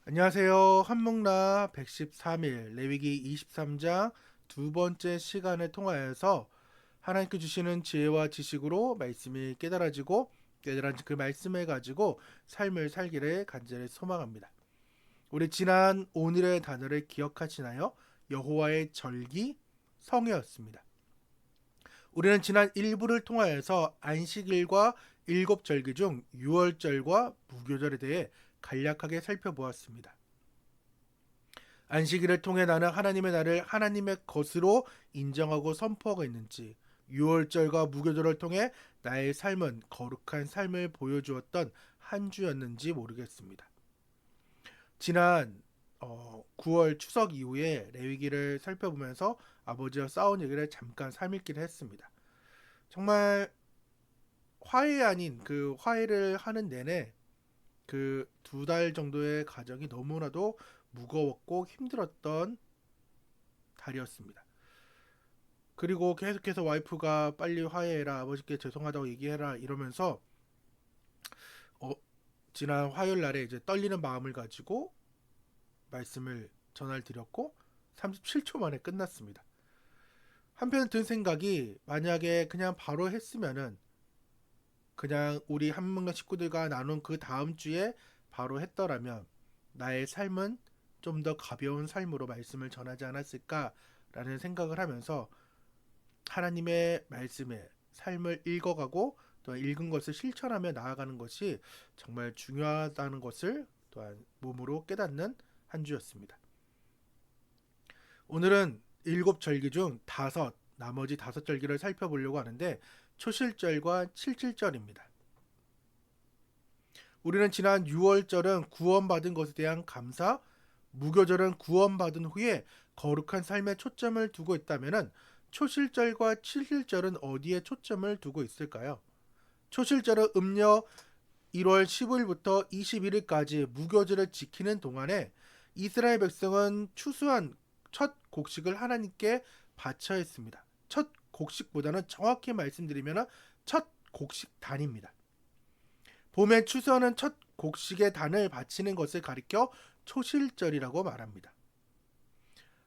안녕하세요. 한목나 113일 레위기 23장 두 번째 시간을 통하여서 하나님께 주시는 지혜와 지식으로 말씀이 깨달아지고 깨달은 그 말씀을 가지고 삶을 살기를 간절히 소망합니다. 우리 지난 오늘의 단어를 기억하시나요? 여호와의 절기 성회였습니다. 우리는 지난 일부를 통하여서 안식일과 일곱 절기 중 유월절과 무교절에 대해 간략하게 살펴보았습니다. 안식일을 통해 나는 하나님의 날을 하나님의 것으로 인정하고 선포하고 있는지, 유월절과 무교절을 통해 나의 삶은 거룩한 삶을 보여주었던 한 주였는지 모르겠습니다. 지난 9월 추석 이후에 레위기를 살펴보면서 아버지와 싸운 얘기를 잠깐 삼일기를 했습니다. 정말 화해 아닌 그 화해를 하는 내내 그 두 달 정도의 가정이 너무나도 무거웠고 힘들었던 달이었습니다. 그리고 계속해서 와이프가 빨리 화해해라, 아버지께 죄송하다고 얘기해라 이러면서 어, 지난 화요일 날에 이제 떨리는 마음을 가지고 말씀을 전화를 드렸고 37초 만에 끝났습니다. 한편 든 생각이, 만약에 그냥 바로 했으면은, 그냥 우리 한문가 식구들과 나눈 그 다음 주에 바로 했더라면 나의 삶은 좀 더 가벼운 삶으로 말씀을 전하지 않았을까라는 생각을 하면서 하나님의 말씀에 삶을 읽어가고 또 읽은 것을 실천하며 나아가는 것이 정말 중요하다는 것을 또한 몸으로 깨닫는 한 주였습니다. 오늘은 일곱 절기 중 나머지 다섯 절기를 살펴보려고 하는데, 초실절과 칠칠절입니다. 우리는 지난 6월절은 구원받은 것에 대한 감사, 무교절은 구원받은 후에 거룩한 삶에 초점을 두고 있다면, 초실절과 칠실절은 어디에 초점을 두고 있을까요? 초실절은 음력 1월 15일부터 21일까지 무교절을 지키는 동안에 이스라엘 백성은 추수한 첫 곡식을 하나님께 바쳐야 했습니다. 첫 곡식보다는 정확히 말씀드리면 첫 곡식단입니다. 봄에 추수하는 첫 곡식의 단을 바치는 것을 가리켜 초실절이라고 말합니다.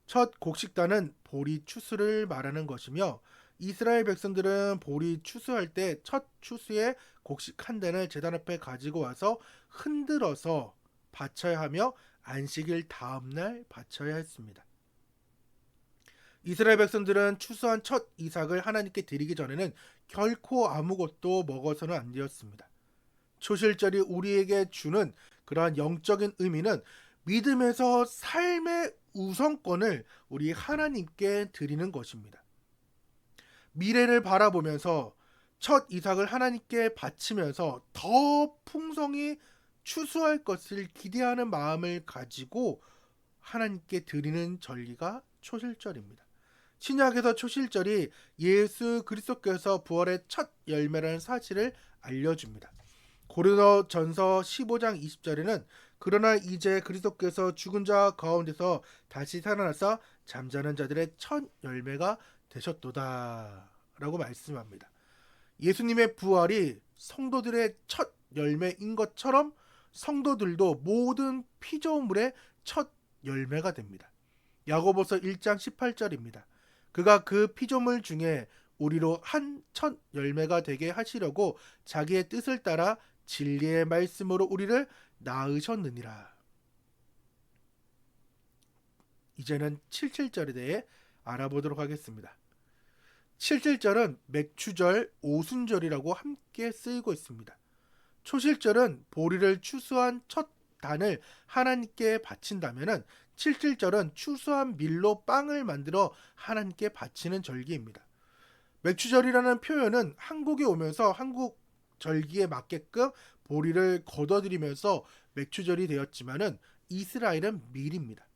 첫 곡식단은 보리 추수를 말하는 것이며, 이스라엘 백성들은 보리 추수할 때 첫 추수의 곡식 한 단을 제단 앞에 가지고 와서 흔들어서 바쳐야 하며 안식일 다음날 바쳐야 했습니다. 이스라엘 백성들은 추수한 첫 이삭을 하나님께 드리기 전에는 결코 아무것도 먹어서는 안 되었습니다. 초실절이 우리에게 주는 그러한 영적인 의미는 믿음에서 삶의 우선권을 우리 하나님께 드리는 것입니다. 미래를 바라보면서 첫 이삭을 하나님께 바치면서 더 풍성히 추수할 것을 기대하는 마음을 가지고 하나님께 드리는 절기가 초실절입니다. 신약에서 초실절이 예수 그리스도께서 부활의 첫 열매라는 사실을 알려줍니다. 고린도전서 15장 20절에는 그러나 이제 그리스도께서 죽은 자 가운데서 다시 살아나사 잠자는 자들의 첫 열매가 되셨도다 라고 말씀합니다. 예수님의 부활이 성도들의 첫 열매인 것처럼 성도들도 모든 피조물의 첫 열매가 됩니다. 야고보서 1장 18절입니다. 그가 그 피조물 중에 우리로 한 첫 열매가 되게 하시려고 자기의 뜻을 따라 진리의 말씀으로 우리를 낳으셨느니라. 이제는 77절에 대해 알아보도록 하겠습니다. 77절은 맥추절, 오순절이라고 함께 쓰이고 있습니다. 초실절은 보리를 추수한 첫 단을 하나님께 바친다면, 77절은 추수한 밀로 빵을 만들어 하나님께 바치는 절기입니다. 맥추절이라는 표현은 한국에 오면서 한국 절기에 맞게끔 보리를 걷어들이면서 맥추절이 되었지만은 이스라엘은 밀입니다.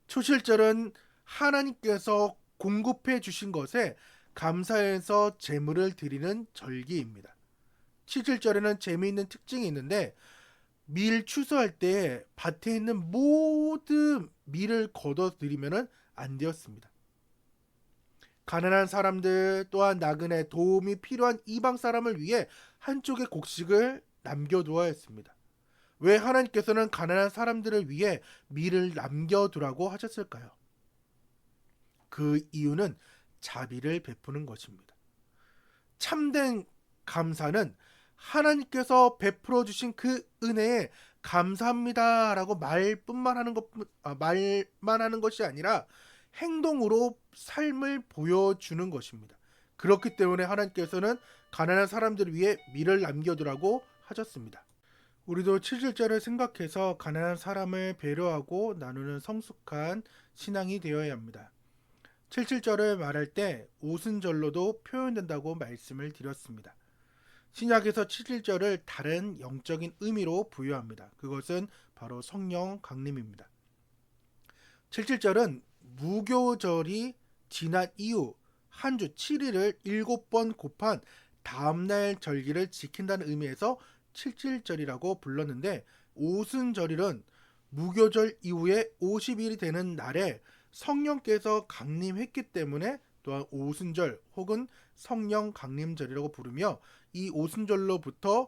초실절은 하나님께서 공급해 주신 것에 감사해서 제물을 드리는 절기입니다. 칠칠절에는 재미있는 특징이 있는데, 밀 추수할 때 밭에 있는 모든 밀을 걷어들이면 안 되었습니다. 가난한 사람들, 또한 나그네, 도움이 필요한 이방 사람을 위해 한쪽의 곡식을 남겨두어야 했습니다. 왜 하나님께서는 가난한 사람들을 위해 밀을 남겨두라고 하셨을까요? 그 이유는 자비를 베푸는 것입니다. 참된 감사는 하나님께서 베풀어 주신 그 은혜에 감사합니다라고 말만 하는 것이 아니라 행동으로 삶을 보여주는 것입니다. 그렇기 때문에 하나님께서는 가난한 사람들을 위해 밀을 남겨두라고 하셨습니다. 우리도 7절절을 생각해서 가난한 사람을 배려하고 나누는 성숙한 신앙이 되어야 합니다. 77절을 말할 때 오순절로도 표현된다고 말씀을 드렸습니다. 신약에서 77절을 다른 영적인 의미로 부여합니다. 그것은 바로 성령 강림입니다. 77절은 무교절이 지난 이후 한 주 7일을 7번 곱한 다음날 절기를 지킨다는 의미에서 77절이라고 불렀는데, 오순절일은 무교절 이후에 50일이 되는 날에 성령께서 강림했기 때문에 또한 오순절 혹은 성령 강림절이라고 부르며, 이 오순절로부터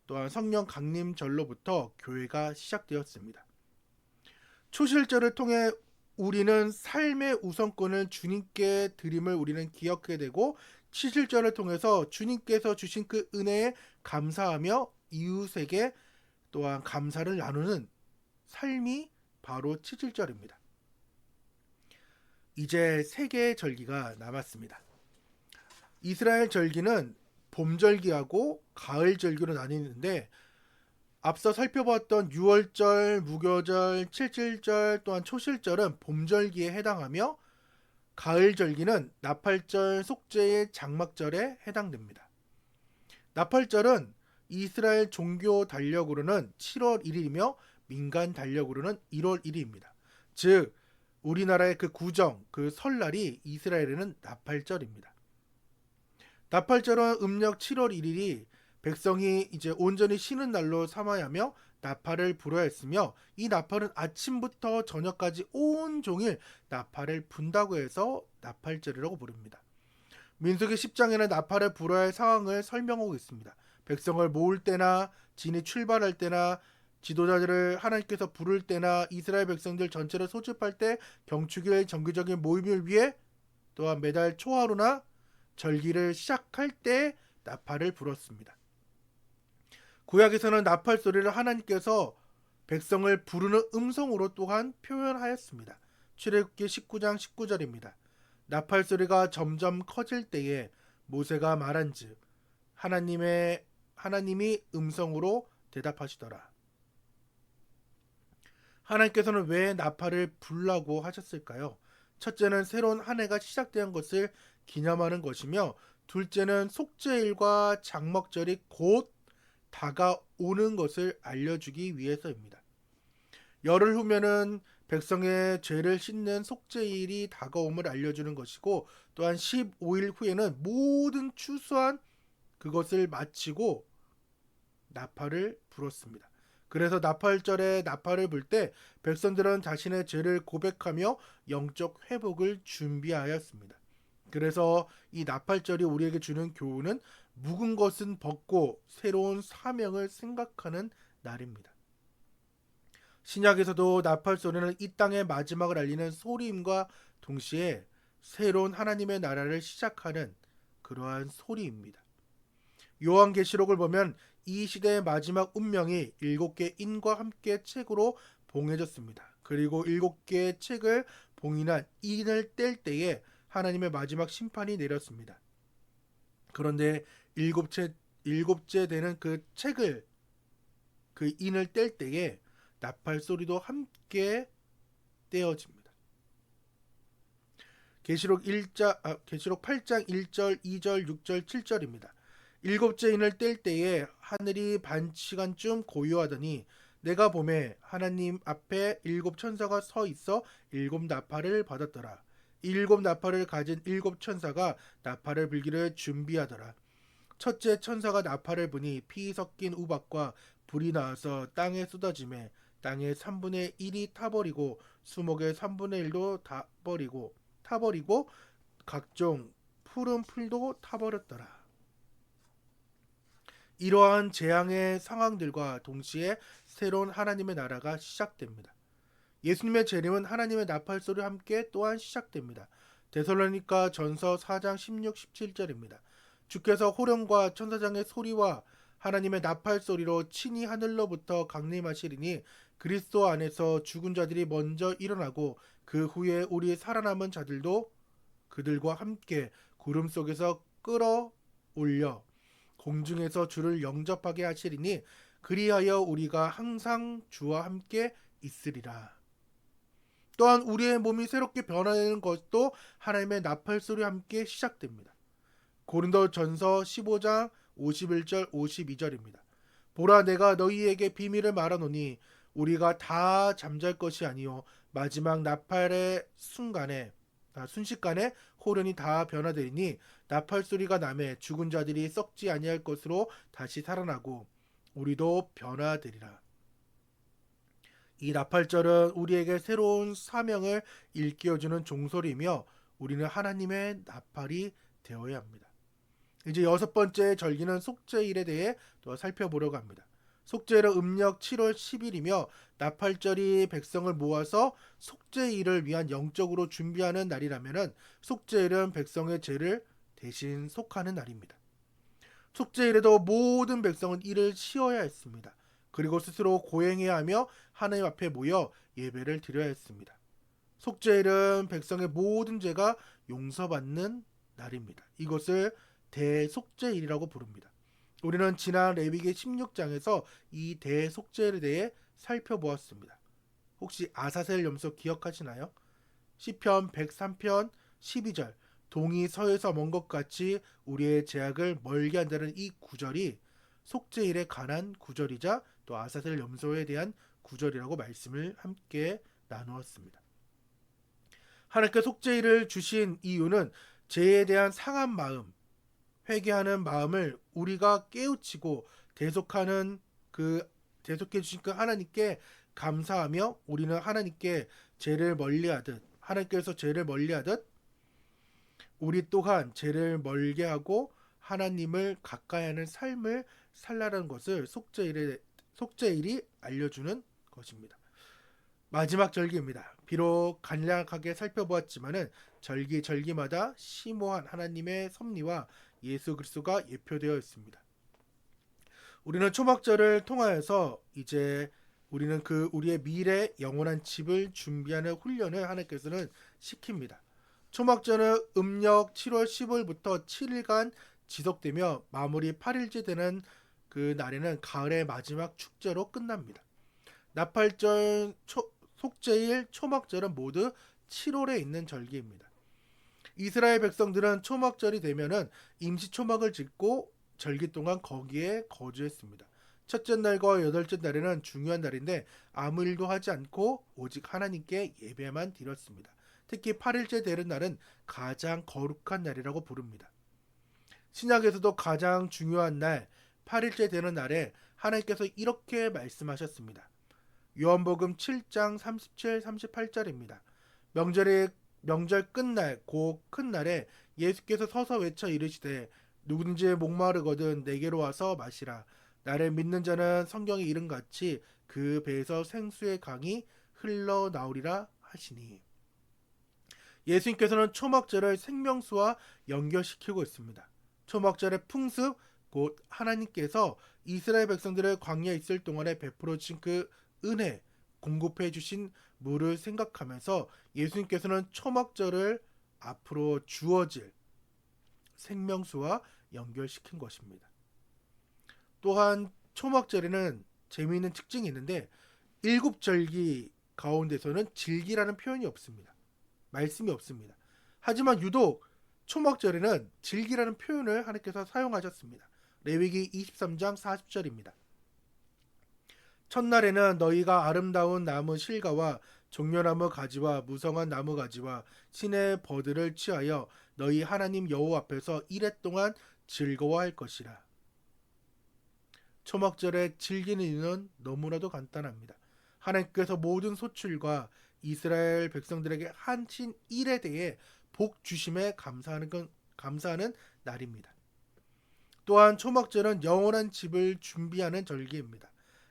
또한 성령 강림절로부터 교회가 시작되었습니다. 초실절을 통해 우리는 삶의 우선권을 주님께 드림을 우리는 기억하게 되고, 치실절을 통해서 주님께서 주신 그 은혜에 감사하며 이웃에게 또한 감사를 나누는 삶이 바로 치실절입니다. 이제 세 개의 절기가 남았습니다. 이스라엘 절기는 봄절기하고 가을절기로 나뉘는데, 앞서 살펴봤던 6월절, 무교절, 77절 또한 초실절은 봄절기에 해당하며, 가을절기는 나팔절, 속죄의 장막절에 해당됩니다. 나팔절은 이스라엘 종교 달력으로는 7월 1일이며 민간 달력으로는 1월 1일입니다. 즉 우리나라의 그 구정, 그 설날이 이스라엘에는 나팔절입니다. 나팔절은 음력 7월 1일이 백성이 이제 온전히 쉬는 날로 삼아야 하며 나팔을 불어야 했으며, 이 나팔은 아침부터 저녁까지 온종일 나팔을 분다고 해서 나팔절이라고 부릅니다. 민수기 10장에는 나팔을 불어야 할 상황을 설명하고 있습니다. 백성을 모을 때나 진이 출발할 때나 지도자들을 하나님께서 부를 때나 이스라엘 백성들 전체를 소집할 때 경축일 정기적인 모임을 위해 또한 매달 초하루나 절기를 시작할 때 나팔을 불었습니다. 구약에서는 나팔 소리를 하나님께서 백성을 부르는 음성으로 또한 표현하였습니다. 출애굽기 19장 19절입니다. 나팔 소리가 점점 커질 때에 모세가 말한즉 하나님이 음성으로 대답하시더라. 하나님께서는 왜 나팔을 불라고 하셨을까요? 첫째는 새로운 한 해가 시작된 것을 기념하는 것이며, 둘째는 속죄일과 장막절이 곧 다가오는 것을 알려주기 위해서입니다. 열흘 후면은 백성의 죄를 씻는 속죄일이 다가옴을 알려주는 것이고, 또한 15일 후에는 모든 추수한 그것을 마치고 나팔을 불었습니다. 그래서 나팔절에 나팔을 불 때 백성들은 자신의 죄를 고백하며 영적 회복을 준비하였습니다. 그래서 이 나팔절이 우리에게 주는 교훈은 묵은 것은 벗고 새로운 사명을 생각하는 날입니다. 신약에서도 나팔 소리는 이 땅의 마지막을 알리는 소리임과 동시에 새로운 하나님의 나라를 시작하는 그러한 소리입니다. 요한계시록을 보면 이 시대의 마지막 운명이 7개 인과 함께 책으로 봉해졌습니다. 그리고 7개의 책을 봉인한 인을 뗄 때에 하나님의 마지막 심판이 내렸습니다. 그런데 일곱째 되는 그 책을, 그 인을 뗄 때에 나팔 소리도 함께 떼어집니다. 계시록 8장 1절, 2절, 6절, 7절입니다. 일곱째 인을 뗄 때에 하늘이 반 시간쯤 고요하더니 내가 보매 하나님 앞에 7 천사가 서 있어 7 나팔을 받았더라. 7 나팔을 가진 7 천사가 나팔을 불기를 준비하더라. 첫째 천사가 나팔을 부니 피 섞인 우박과 불이 나와서 땅에 쏟아지매 땅의 3분의 1이 타버리고 수목의 3분의 1도 타버리고 각종 푸른 풀도 타버렸더라. 이러한 재앙의 상황들과 동시에 새로운 하나님의 나라가 시작됩니다. 예수님의 재림은 하나님의 나팔 소리와 함께 또한 시작됩니다. 데살로니가 전서 4장 16, 17절입니다. 주께서 호령과 천사장의 소리와 하나님의 나팔 소리로 친히 하늘로부터 강림하시리니 그리스도 안에서 죽은 자들이 먼저 일어나고 그 후에 우리 살아남은 자들도 그들과 함께 구름 속에서 끌어올려 공중에서 주를 영접하게 하시리니 그리하여 우리가 항상 주와 함께 있으리라. 또한 우리의 몸이 새롭게 변화되는 것도 하나님의 나팔 소리와 함께 시작됩니다. 고린도전서 15장 51절 52절입니다. 보라 내가 너희에게 비밀을 말하노니 우리가 다 잠잘 것이 아니요 마지막 나팔의 순식간에 호련이 다 변화되리니 나팔 소리가 나매 죽은 자들이 썩지 아니할 것으로 다시 살아나고 우리도 변화되리라. 이 나팔절은 우리에게 새로운 사명을 일깨워주는 종소리이며 우리는 하나님의 나팔이 되어야 합니다. 이제 여섯 번째 절기는 속죄일에 대해 또 살펴보려고 합니다. 속죄일은 음력 7월 10일이며 나팔절이 백성을 모아서 속죄일을 위한 영적으로 준비하는 날이라면 속죄일은 백성의 죄를 대신 속하는 날입니다. 속죄일에도 모든 백성은 이를 치어야 했습니다. 그리고 스스로 고행해야 하며 하나님 앞에 모여 예배를 드려야 했습니다. 속죄일은 백성의 모든 죄가 용서받는 날입니다. 이것을 대속죄일이라고 부릅니다. 우리는 지난 레위기 16장에서 이 대속죄일에 대해 살펴보았습니다. 혹시 아사셀 염소 기억하시나요? 시편 103편 12절 동이 서에서 먼 것 같이 우리의 죄악을 멀게 한다는 이 구절이 속죄일에 관한 구절이자 또 아사셀 염소에 대한 구절이라고 말씀을 함께 나누었습니다. 하나님께 속죄일을 주신 이유는 죄에 대한 상한 마음, 회개하는 마음을 우리가 깨우치고 대속해 주신 그 하나님께 감사하며 우리는 하나님께 죄를 멀리하듯 하나님께서 죄를 멀리하듯 우리 또한 죄를 멀게 하고 하나님을 가까이하는 삶을 살라는 것을 속죄일이 알려주는 것입니다. 마지막 절기입니다. 비록 간략하게 살펴보았지만은 절기마다 심오한 하나님의 섭리와 예수 그리스도가 예표되어 있습니다. 우리는 초막절을 통하여서 이제 우리는 우리의 미래 영원한 집을 준비하는 훈련을 하나님께서는 시킵니다. 초막절은 음력 7월 10일부터 7일간 지속되며 마무리 8일째 되는 그 날에는 가을의 마지막 축제로 끝납니다. 나팔절, 속죄일, 초막절은 모두 7월에 있는 절기입니다. 이스라엘 백성들은 초막절이 되면은 임시 초막을 짓고 절기 동안 거기에 거주했습니다. 첫째 날과 여덟째 날에는 중요한 날인데 아무 일도 하지 않고 오직 하나님께 예배만 드렸습니다. 특히 8일째 되는 날은 가장 거룩한 날이라고 부릅니다. 신약에서도 가장 중요한 날 8일째 되는 날에 하나님께서 이렇게 말씀하셨습니다. 요한복음 7장 37, 38절입니다. 명절 끝날 곧 큰 날에 예수께서 서서 외쳐 이르시되 누구든지 목마르거든 내게로 와서 마시라. 나를 믿는 자는 성경의 이름같이 그 배에서 생수의 강이 흘러나오리라 하시니. 예수님께서는 초막절을 생명수와 연결시키고 있습니다. 초막절의 풍습 곧 하나님께서 이스라엘 백성들을 광야에 있을 동안에 베풀어 주신 그 은혜, 공급해 주신 물을 생각하면서 예수님께서는 초막절을 앞으로 주어질 생명수와 연결시킨 것입니다. 또한 초막절에는 재미있는 특징이 있는데 일곱 절기 가운데서는 질기라는 표현이 없습니다. 말씀이 없습니다. 하지만 유독 초막절에는 질기라는 표현을 하나님께서 사용하셨습니다. 레위기 23장 40절입니다. 첫날에는 너희가 아름다운 나무 실과와 종려나무 가지와 무성한 나무 가지와 신의 버들을 취하여 너희 하나님 여호와 앞에서 이레 동안 즐거워할 것이라. 초막절에 즐기는 이유는 너무나도 간단합니다. 하나님께서 모든 소출과 이스라엘 백성들에게 하신 일에 대해 복 주심에 감사하는 날입니다. 또한 초막절은 영원한 집을 준비하는 절기입니다.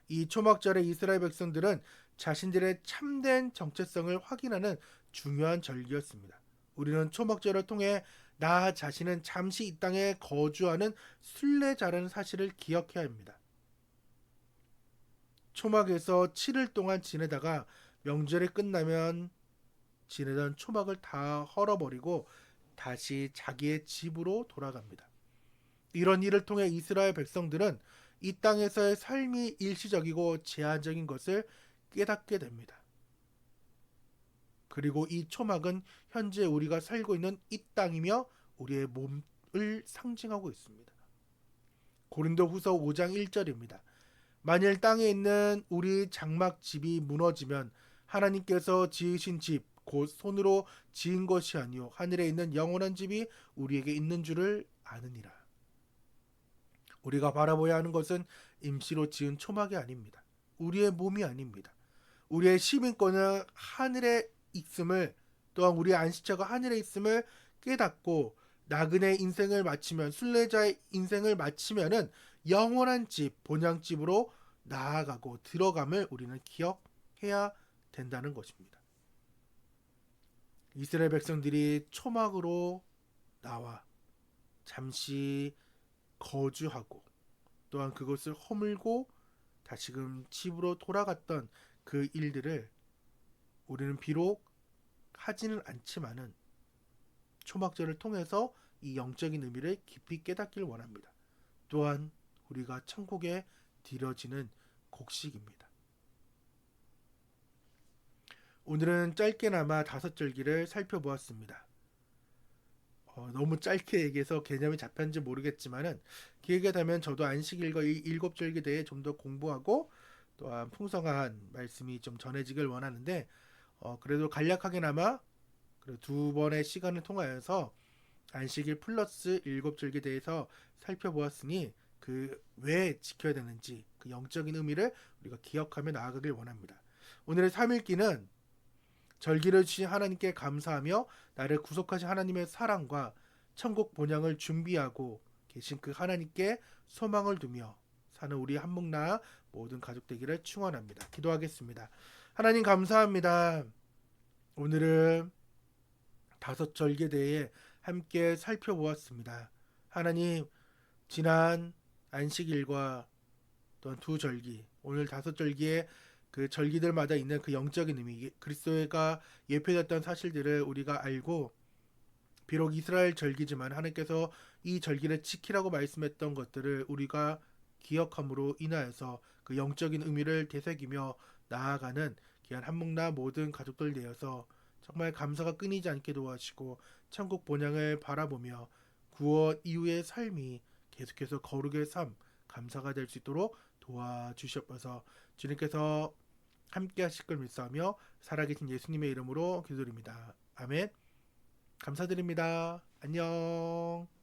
이 초막절에 이스라엘 백성들은 자신들의 참된 정체성을 확인하는 중요한 절기였습니다. 우리는 초막절을 통해 나 자신은 잠시 이 땅에 거주하는 순례자라는 사실을 기억해야 합니다. 초막에서 7일 동안 지내다가 명절이 끝나면 지내던 초막을 다 헐어버리고 다시 자기의 집으로 돌아갑니다. 이런 일을 통해 이스라엘 백성들은 이 땅에서의 삶이 일시적이고 제한적인 것을 깨닫게 됩니다. 그리고 이 초막은 현재 우리가 살고 있는 이 땅이며 우리의 몸을 상징하고 있습니다. 고린도후서 5장 1절입니다. 만일 땅에 있는 우리 장막 집이 무너지면 하나님께서 지으신 집 곧 손으로 지은 것이 아니요 하늘에 있는 영원한 집이 우리에게 있는 줄을 아느니라. 우리가 바라보아야 하는 것은 임시로 지은 초막이 아닙니다. 우리의 몸이 아닙니다. 우리의 시민권은 하늘에 있음을, 또한 우리의 안식처가 하늘에 있음을 깨닫고 나그네 인생을 마치면, 순례자의 인생을 마치면은 영원한 집, 본향집으로 나아가고 들어감을 우리는 기억해야 된다는 것입니다. 이스라엘 백성들이 초막으로 나와 잠시 거주하고 또한 그것을 허물고 다시금 집으로 돌아갔던 그 일들을 우리는 비록 하지는 않지만은 초막절을 통해서 이 영적인 의미를 깊이 깨닫길 원합니다. 또한 우리가 천국에 드려지는 곡식입니다. 오늘은 짧게나마 5절기를 살펴보았습니다. 너무 짧게 얘기해서 개념이 잡혔는지 모르겠지만은 기회가 되면 저도 안식일과 이 7절기에 대해 좀 더 공부하고 또한 풍성한 말씀이 좀 전해지길 원하는데 그래도 간략하게나마 두 번의 시간을 통하여서 안식일 플러스 7절기에 대해서 살펴보았으니 그 왜 지켜야 되는지 그 영적인 의미를 우리가 기억하며 나아가길 원합니다. 오늘의 3일기는 절기를 주신 하나님께 감사하며 나를 구속하신 하나님의 사랑과 천국 본향을 준비하고 계신 그 하나님께 소망을 두며 사는 우리 한목나 모든 가족 되기를 축원합니다. 기도하겠습니다. 하나님 감사합니다. 오늘은 5절기에 대해 함께 살펴보았습니다. 하나님, 지난 안식일과 또한 2절기, 오늘 5절기에 그 절기들마다 있는 그 영적인 의미, 그리스도가 예표됐던 사실들을 우리가 알고 비록 이스라엘 절기지만 하나님께서 이 절기를 지키라고 말씀했던 것들을 우리가 기억함으로 인하여서 그 영적인 의미를 되새기며 나아가는 귀한 한목나 모든 가족들 되어서 정말 감사가 끊이지 않게 도와주시고 천국 본향을 바라보며 구원 이후의 삶이 계속해서 거룩의 삶, 감사가 될 수 있도록 도와주시옵소서. 주님께서 함께 하실 걸 믿사하며 살아계신 예수님의 이름으로 기도드립니다. 아멘. 감사드립니다. 안녕.